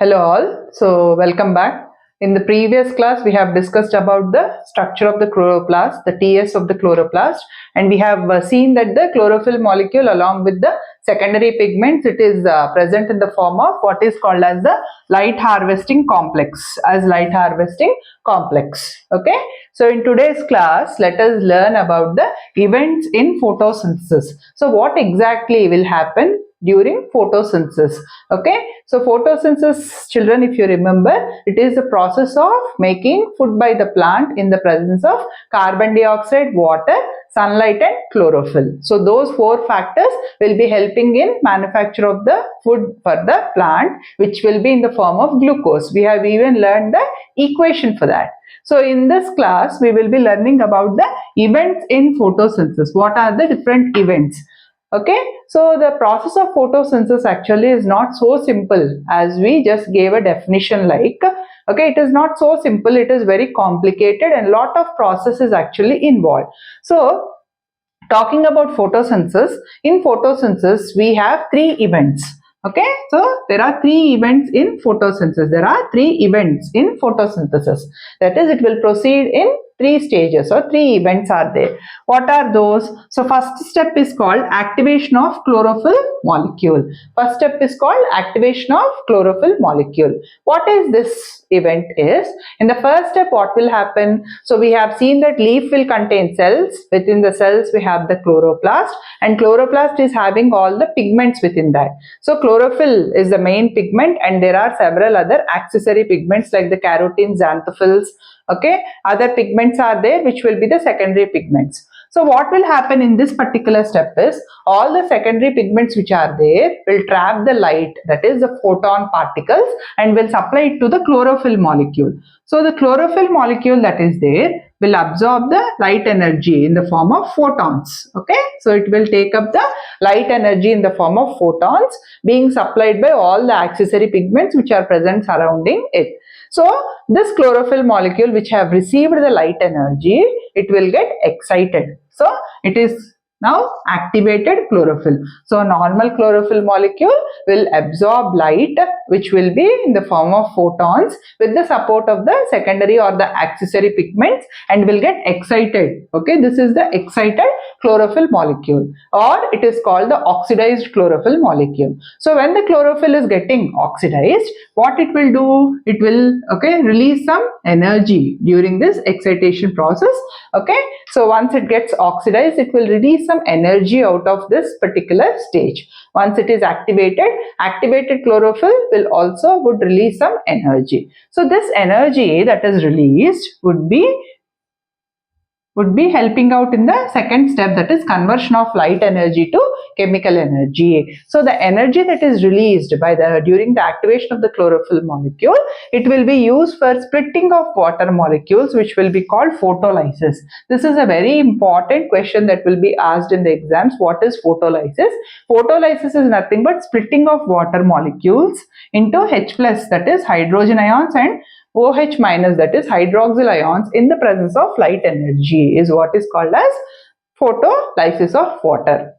Hello all, so welcome back. In the previous class we have discussed about the structure of the chloroplast, the TS of the chloroplast, and we have seen that the chlorophyll molecule along with the secondary pigments, it is present in the form of what is called as the light harvesting complex, okay. So in today's class, let us learn about the events in photosynthesis. So what exactly will happen during photosynthesis? Okay, so photosynthesis, children, if you remember, it is the process of making food by the plant in the presence of carbon dioxide, water, sunlight and chlorophyll. So those four factors will be helping in manufacture of the food for the plant, which will be in the form of glucose. We have even learned the equation for that. So in this class we will be learning about the events in photosynthesis. What are the different events? Okay, so the process of photosynthesis actually is not so simple as we just gave a definition like. Okay, it is not so simple, it is very complicated and lot of process is actually involved. So talking about photosynthesis, in photosynthesis we have three events. Okay, so there are three events in photosynthesis. That is, it will proceed in three stages or three events are there. What are those? So first step is called activation of chlorophyll molecule. What is this event is? In the first step, what will happen? So we have seen that leaf will contain cells. Within the cells we have the chloroplast, and chloroplast is having all the pigments within that. So chlorophyll is the main pigment and there are several other accessory pigments like the carotene, xanthophylls. Okay, other pigments are there which will be the secondary pigments. So what will happen in this particular step is all the secondary pigments which are there will trap the light, that is the photon particles, and will supply it to the chlorophyll molecule. So the chlorophyll molecule that is there will absorb the light energy in the form of photons. Okay, so it will take up the light energy in the form of photons being supplied by all the accessory pigments which are present surrounding it. So this chlorophyll molecule which have received the light energy, it will get excited. So it is now activated chlorophyll. So a normal chlorophyll molecule will absorb light which will be in the form of photons with the support of the secondary or the accessory pigments and will get excited. Okay, this is the excited chlorophyll molecule, or it is called the oxidized chlorophyll molecule. So when the chlorophyll is getting oxidized, what it will do? It will release some energy during this excitation process. Okay, so once it gets oxidized, it will release some energy out of this particular stage. Once it is activated chlorophyll will also release some energy. So this energy that is released would be helping out in the second step, that is conversion of light energy to chemical energy. So the energy that is released during the activation of the chlorophyll molecule, it will be used for splitting of water molecules, which will be called photolysis. This is a very important question that will be asked in the exams. What is photolysis? Photolysis is nothing but splitting of water molecules into H+, that is hydrogen ions, and OH minus, that is hydroxyl ions, in the presence of light energy is what is called as photolysis of water.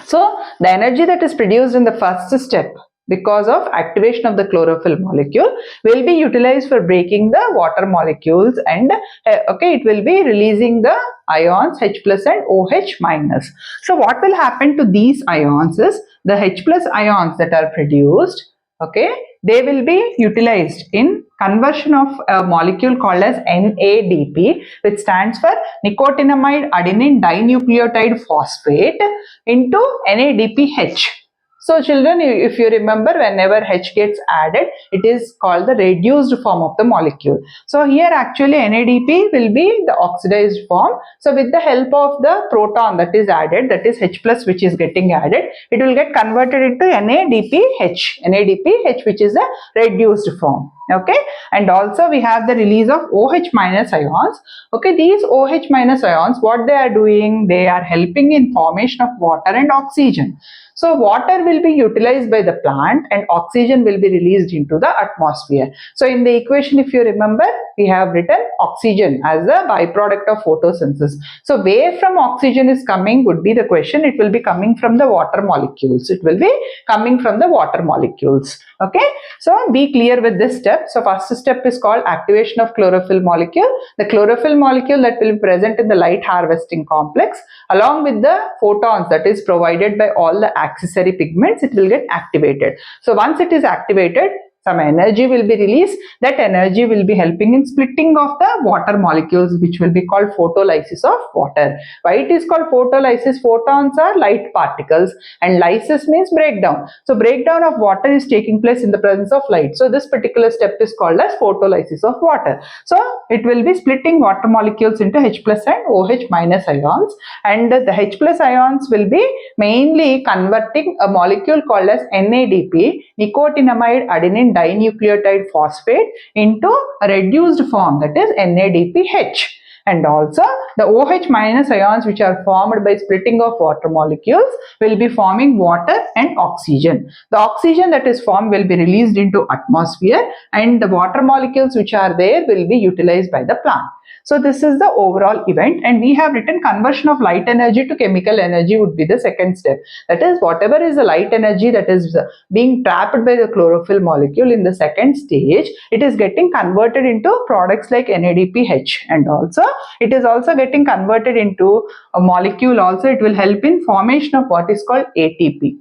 So the energy that is produced in the first step because of activation of the chlorophyll molecule will be utilized for breaking the water molecules, and it will be releasing the ions H+ and OH minus. So what will happen to these ions is the H+ ions that are produced, they will be utilized in conversion of a molecule called as NADP, which stands for nicotinamide adenine dinucleotide phosphate, into NADPH. So children, if you remember, whenever H gets added, it is called the reduced form of the molecule. So here actually NADP will be the oxidized form. So with the help of the proton that is added, that is H+, which is getting added, it will get converted into NADPH, which is the reduced form. Okay, and also we have the release of OH minus ions. Okay, these OH minus ions, what they are doing? They are helping in formation of water and oxygen. So water will be utilized by the plant and oxygen will be released into the atmosphere. So in the equation, if you remember, we have written oxygen as the byproduct of photosynthesis. So where from oxygen is coming would be the question. It will be coming from the water molecules. It will be coming from the water molecules. Okay, so be clear with this step. So first step is called activation of chlorophyll molecule. The chlorophyll molecule that will be present in the light harvesting complex along with the photons that is provided by all the accessory pigments, it will get activated. So once it is activated, some energy will be released. That energy will be helping in splitting of the water molecules, which will be called photolysis of water. Why it is called photolysis? Photons are light particles and lysis means breakdown. So breakdown of water is taking place in the presence of light. So this particular step is called as photolysis of water. So it will be splitting water molecules into H plus and OH minus ions, and the H plus ions will be mainly converting a molecule called as NADP, nicotinamide adenine dinucleotide phosphate, into a reduced form, that is NADPH. And also the OH minus ions which are formed by splitting of water molecules will be forming water and oxygen. The oxygen that is formed will be released into atmosphere, and the water molecules which are there will be utilized by the plant. So this is the overall event, and we have written conversion of light energy to chemical energy would be the second step. That is, whatever is the light energy that is being trapped by the chlorophyll molecule in the second stage, it is getting converted into products like NADPH, and also it is also getting converted into a molecule. Also it will help in formation of what is called ATP.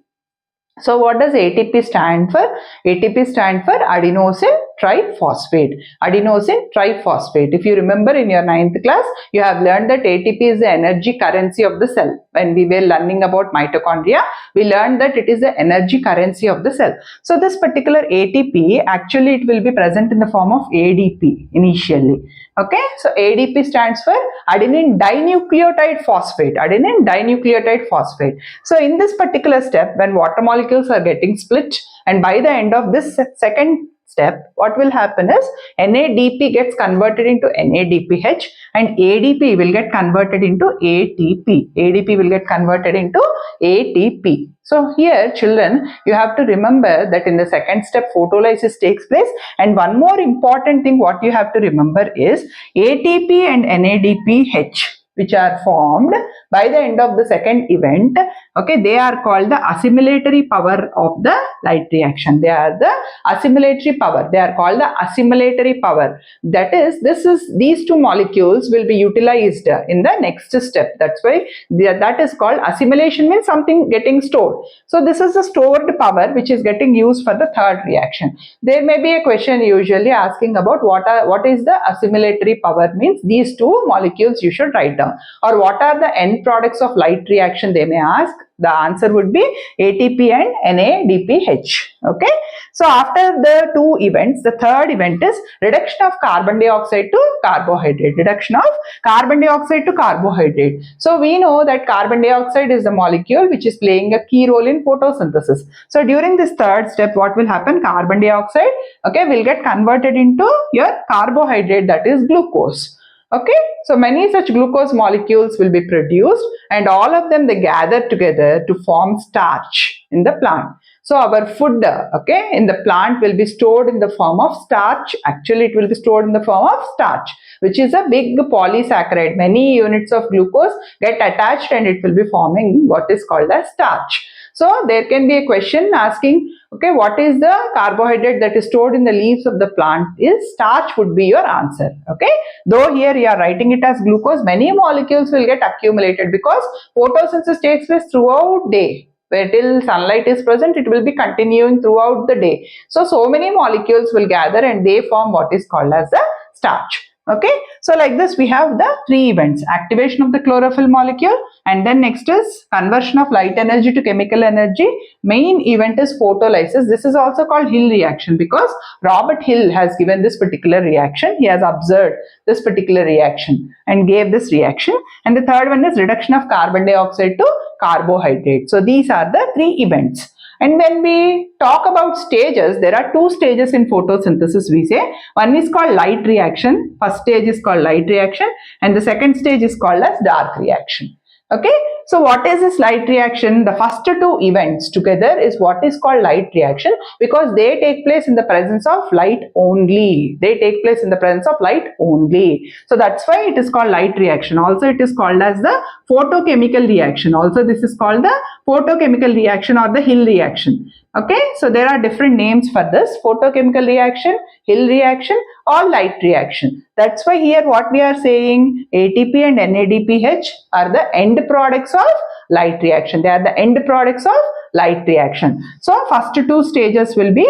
So what does ATP stand for? ATP stand for adenosine triphosphate. Adenosine triphosphate. If you remember in your 9th class, you have learned that ATP is the energy currency of the cell. When we were learning about mitochondria, we learned that it is the energy currency of the cell. So this particular ATP, actually it will be present in the form of ADP initially. Okay, so ADP stands for adenine dinucleotide phosphate. Adenine dinucleotide phosphate. So in this particular step, when water molecules are getting split, and by the end of this second step, what will happen is NADP gets converted into NADPH, and ADP will get converted into ATP. ADP will get converted into ATP. So here, children, you have to remember that in the second step, photolysis takes place, and one more important thing what you have to remember is ATP and NADPH, which are formed by the end of the second event. Okay, they are called the assimilatory power of the light reaction. They are the assimilatory power. They are called the assimilatory power. That is, these two molecules will be utilized in the next step. That's why that is called assimilation, means something getting stored. So this is the stored power which is getting used for the third reaction. There may be a question usually asking about what is the assimilatory power, means these two molecules you should write down, or what are the end products of light reaction, they may ask. The answer would be ATP and NADPH. Okay. So after the two events, the third event is reduction of carbon dioxide to carbohydrate. Reduction of carbon dioxide to carbohydrate. So we know that carbon dioxide is the molecule which is playing a key role in photosynthesis. So during this third step, what will happen? Carbon dioxide, okay, will get converted into your carbohydrate, that is glucose. Okay, so many such glucose molecules will be produced, and all of them, they gather together to form starch in the plant. So our food, okay, in the plant will be stored in the form of starch. Actually, it will be stored in the form of starch, which is a big polysaccharide. Many units of glucose get attached and it will be forming what is called as starch. So there can be a question asking, okay, what is the carbohydrate that is stored in the leaves of the plant? Is starch would be your answer. Okay, though here you are writing it as glucose, many molecules will get accumulated because photosynthesis takes place throughout day. Where till sunlight is present, it will be continuing throughout the day. So many molecules will gather and they form what is called as the starch. Okay, so like this we have the three events: activation of the chlorophyll molecule, and then next is conversion of light energy to chemical energy. Main event is photolysis. This is also called Hill reaction because Robert Hill has given this particular reaction. He has observed this particular reaction and gave this reaction. And the third one is reduction of carbon dioxide to carbohydrate. So these are the three events. And when we talk about stages, there are two stages in photosynthesis, we say. One is called light reaction. First stage is called light reaction, and the second stage is called as dark reaction. Okay, so what is this light reaction? The first two events together is what is called light reaction, because they take place in the presence of light only. They take place in the presence of light only. So that's why it is called light reaction. Also it is called as the photochemical reaction. Also this is called the photochemical reaction or the Hill reaction. Okay, so there are different names for this: photochemical reaction, Hill reaction, or light reaction. That's why here what we are saying, ATP and NADPH are the end products of light reaction. They are the end products of light reaction. So first two stages will be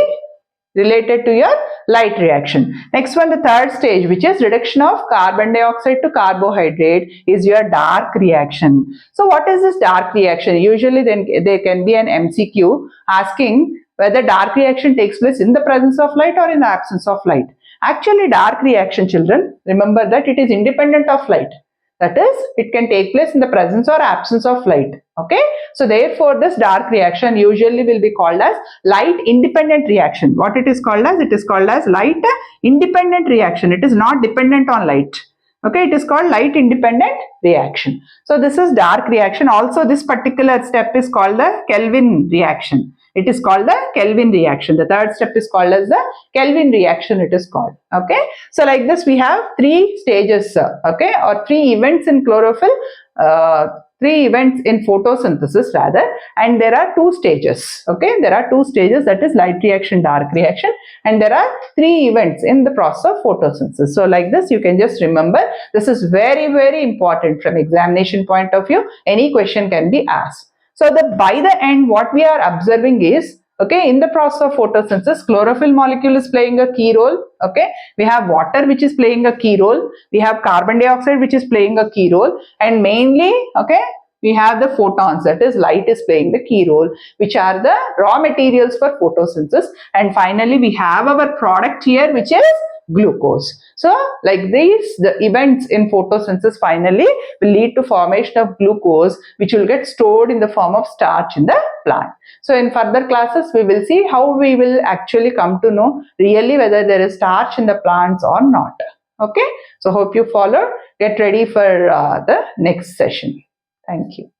related to your light reaction. Next one, the third stage, which is reduction of carbon dioxide to carbohydrate, is your dark reaction. So what is this dark reaction? Usually then there can be an MCQ asking whether dark reaction takes place in the presence of light or in the absence of light. Actually, dark reaction, children, remember that it is independent of light. That is, it can take place in the presence or absence of light. Okay, so therefore this dark reaction usually will be called as light independent reaction. What it is called as? It is called as light independent reaction. It is not dependent on light. Okay, it is called light independent reaction. So this is dark reaction. Also this particular step is called the Kelvin reaction. It is called the Kelvin reaction. The third step is called as the Kelvin reaction, it is called. Okay, so like this we have three stages, okay, or three events in chlorophyll, three events in photosynthesis rather, and there are two stages. Okay, there are two stages, that is light reaction, dark reaction, and there are three events in the process of photosynthesis. So like this you can just remember, this is very, very important from examination point of view. Any question can be asked. So that by the end what we are observing is, okay, in the process of photosynthesis, chlorophyll molecule is playing a key role. Okay, we have water which is playing a key role, we have carbon dioxide which is playing a key role, and mainly, okay, we have the photons, that is light is playing the key role, which are the raw materials for photosynthesis. And finally we have our product here, which is glucose. So like these, the events in photosynthesis finally will lead to formation of glucose, which will get stored in the form of starch in the plant. So in further classes we will see how we will actually come to know really whether there is starch in the plants or not. Okay, so hope you followed. Get ready for the next session. Thank you.